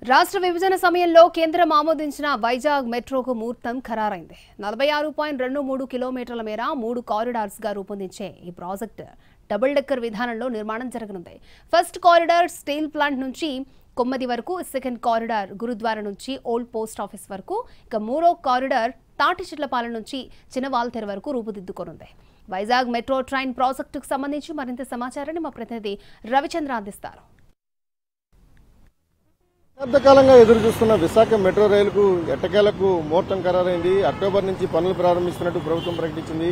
రాష్ట్ర విభజన సమయంలో కేంద్రం ఆమోదించిన వైజాగ్ మెట్రోకు ముహూర్తం ఖరారైంది. 46.23 కిలోమీటర్ల మేర 3 కారిడార్స్ గా రూపొందించే ఈ ప్రాజెక్ట్ డబుల్ డెక్కర్ విధానంలో నిర్మాణం జరగనుంది. ఫస్ట్ కారిడార్ స్టీల్ ప్లాంట్ నుంచి కొమ్మది వరకు, సెకండ్ కారిడార్ గురుద్వారా నుంచి ఓల్డ్ పోస్ట్ ఆఫీస్ వరకు, ఇక మూడో కారిడార్ తాటిచెట్లపాలెం నుంచి చిన్నవాల్తెర వరకు రూపుదిద్దుకోనుంది. వైజాగ్ మెట్రో ట్రైన్ ప్రాజెక్టుకు సంబంధించి మరింత సమాచారాన్ని మా ప్రతినిధి రవిచంద్ర అందిస్తారు. దశాబ్దకాలంగా ఎదురు చూస్తున్న విశాఖ మెట్రో రైలుకు ఎట్టకేలకు ముహూర్తం ఖరారైంది. అక్టోబర్ నుంచి పనులు ప్రారంభిస్తున్నట్టు ప్రభుత్వం ప్రకటించింది.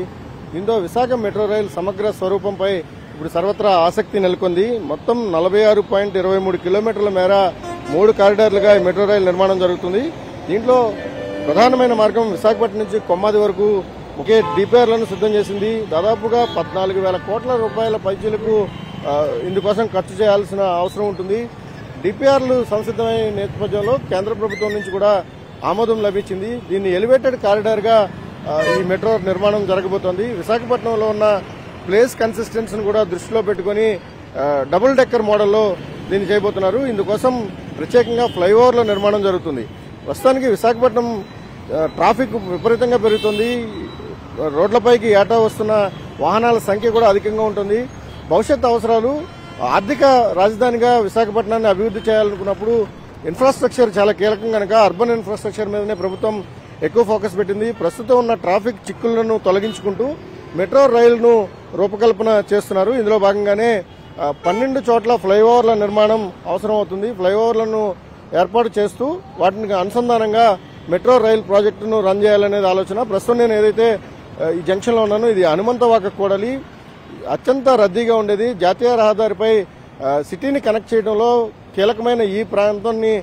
దీంతో విశాఖ మెట్రో రైలు సమగ్ర స్వరూపంపై ఇప్పుడు సర్వత్రా ఆసక్తి నెలకొంది. మొత్తం 46.23 కిలోమీటర్ల మేర 3 కారిడార్లుగా ఈ మెట్రో రైలు నిర్మాణం జరుగుతుంది. దీంట్లో ప్రధానమైన మార్గం విశాఖపట్నం నుంచి కొమ్మాది వరకు ఒకే డిపిఆర్లను సిద్ధం చేసింది. దాదాపుగా 14,000 కోట్ల రూపాయల పైచీలకు ఇందుకోసం ఖర్చు చేయాల్సిన అవసరం ఉంటుంది. డిపిఆర్లు సంసిద్ధమైన నేపథ్యంలో కేంద్ర ప్రభుత్వం నుంచి కూడా ఆమోదం లభించింది. దీన్ని ఎలివేటెడ్ కారిడార్ గా ఈ మెట్రో నిర్మాణం జరగబోతోంది. విశాఖపట్నంలో ఉన్న ప్లేస్ కన్సిస్టెన్సీని కూడా దృష్టిలో పెట్టుకుని డబుల్ డెక్కర్ మోడల్లో దీన్ని చేయబోతున్నారు. ఇందుకోసం ప్రత్యేకంగా ఫ్లైఓవర్ల నిర్మాణం జరుగుతుంది. ప్రస్తుతానికి విశాఖపట్నం ట్రాఫిక్ విపరీతంగా పెరుగుతుంది. రోడ్లపైకి ఏటా వస్తున్న వాహనాల సంఖ్య కూడా అధికంగా ఉంటుంది. భవిష్యత్ అవసరాలు ఆర్థిక రాజధానిగా విశాఖపట్నాన్ని అభివృద్ధి చేయాలనుకున్నప్పుడు ఇన్ఫ్రాస్ట్రక్చర్ చాలా కీలకం కనుక అర్బన్ ఇన్ఫ్రాస్ట్రక్చర్ మీదనే ప్రభుత్వం ఎక్కువ ఫోకస్ పెట్టింది. ప్రస్తుతం ఉన్న ట్రాఫిక్ చిక్కులను తొలగించుకుంటూ మెట్రో రైలును రూపకల్పన చేస్తున్నారు. ఇందులో భాగంగానే 12 చోట్ల ఫ్లైఓవర్ల నిర్మాణం అవసరం అవుతుంది. ఫ్లైఓవర్లను ఏర్పాటు చేస్తూ వాటికి అనుసంధానంగా మెట్రో రైలు ప్రాజెక్టును రన్ చేయాలనేది ఆలోచన. ప్రస్తుతం నేను ఏదైతే ఈ జంక్షన్లో ఉన్నానో ఇది హనుమంతవాక కూడలి అత్యంత రద్దీగా ఉండేది. జాతీయ రహదారిపై సిటీని కనెక్ట్ చేయడంలో కీలకమైన ఈ ప్రాంతాన్ని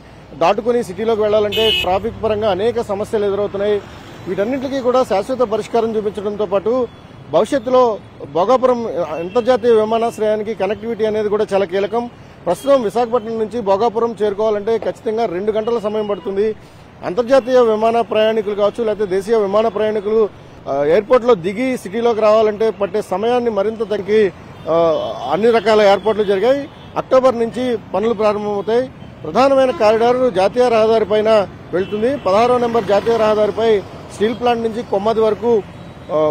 దాటుకుని సిటీలోకి వెళ్లాలంటే ట్రాఫిక్ పరంగా అనేక సమస్యలు ఎదురవుతున్నాయి. వీటన్నింటికీ కూడా శాశ్వత పరిష్కారం చూపించడంతో పాటు భవిష్యత్తులో భోగాపురం అంతర్జాతీయ విమానాశ్రయానికి కనెక్టివిటీ అనేది కూడా చాలా కీలకం. ప్రస్తుతం విశాఖపట్నం నుంచి భోగాపురం చేరుకోవాలంటే ఖచ్చితంగా 2 గంటల సమయం పడుతుంది. అంతర్జాతీయ విమాన ప్రయాణికులు కావచ్చు, లేకపోతే దేశీయ విమాన ప్రయాణికులు ఎయిర్పోర్ట్లో దిగి సిటీలోకి రావాలంటే పట్టే సమయాన్ని మరింత తగ్గి అన్ని రకాల ఏర్పాట్లు జరిగాయి. అక్టోబర్ నుంచి పనులు ప్రారంభమవుతాయి. ప్రధానమైన కారిడార్ జాతీయ రహదారి పైన వెళ్తుంది. 16వ నెంబర్ జాతీయ రహదారిపై స్టీల్ ప్లాంట్ నుంచి కొమ్మది వరకు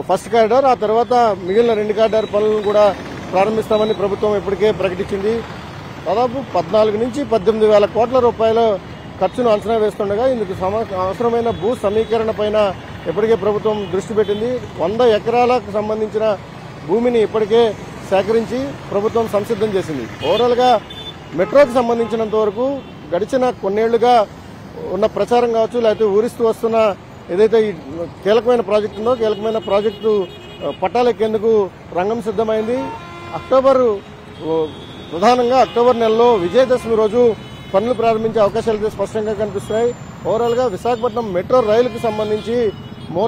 ఫస్ట్ కారిడార్, ఆ తర్వాత మిగిలిన 2 కారిడార్ పనులను కూడా ప్రారంభిస్తామని ప్రభుత్వం ఇప్పటికే ప్రకటించింది. దాదాపు 14 నుంచి 18,000 కోట్ల రూపాయల ఖర్చును అంచనా వేస్తుండగా ఇందుకు అవసరమైన భూ సమీకరణ పైన ఇప్పటికే ప్రభుత్వం దృష్టి పెట్టింది. 100 ఎకరాలకు సంబంధించిన భూమిని ఇప్పటికే సేకరించి ప్రభుత్వం సంసిద్ధం చేసింది. ఓవరాల్ గా మెట్రోకి సంబంధించినంత వరకు గడిచిన కొన్నేళ్లుగా ఉన్న ప్రచారం కావచ్చు, లేకపోతే ఊరిస్తూ వస్తున్న ఏదైతే ఈ కీలకమైన ప్రాజెక్టు ఉందో కీలకమైన ప్రాజెక్టు పట్టాలెక్కేందుకు రంగం సిద్ధమైంది. ప్రధానంగా అక్టోబర్ నెలలో విజయదశమి రోజు పనులు ప్రారంభించే అవకాశాలు స్పష్టంగా కనిపిస్తున్నాయి. ఓవరాల్ గా విశాఖపట్నం మెట్రో రైలుకు సంబంధించి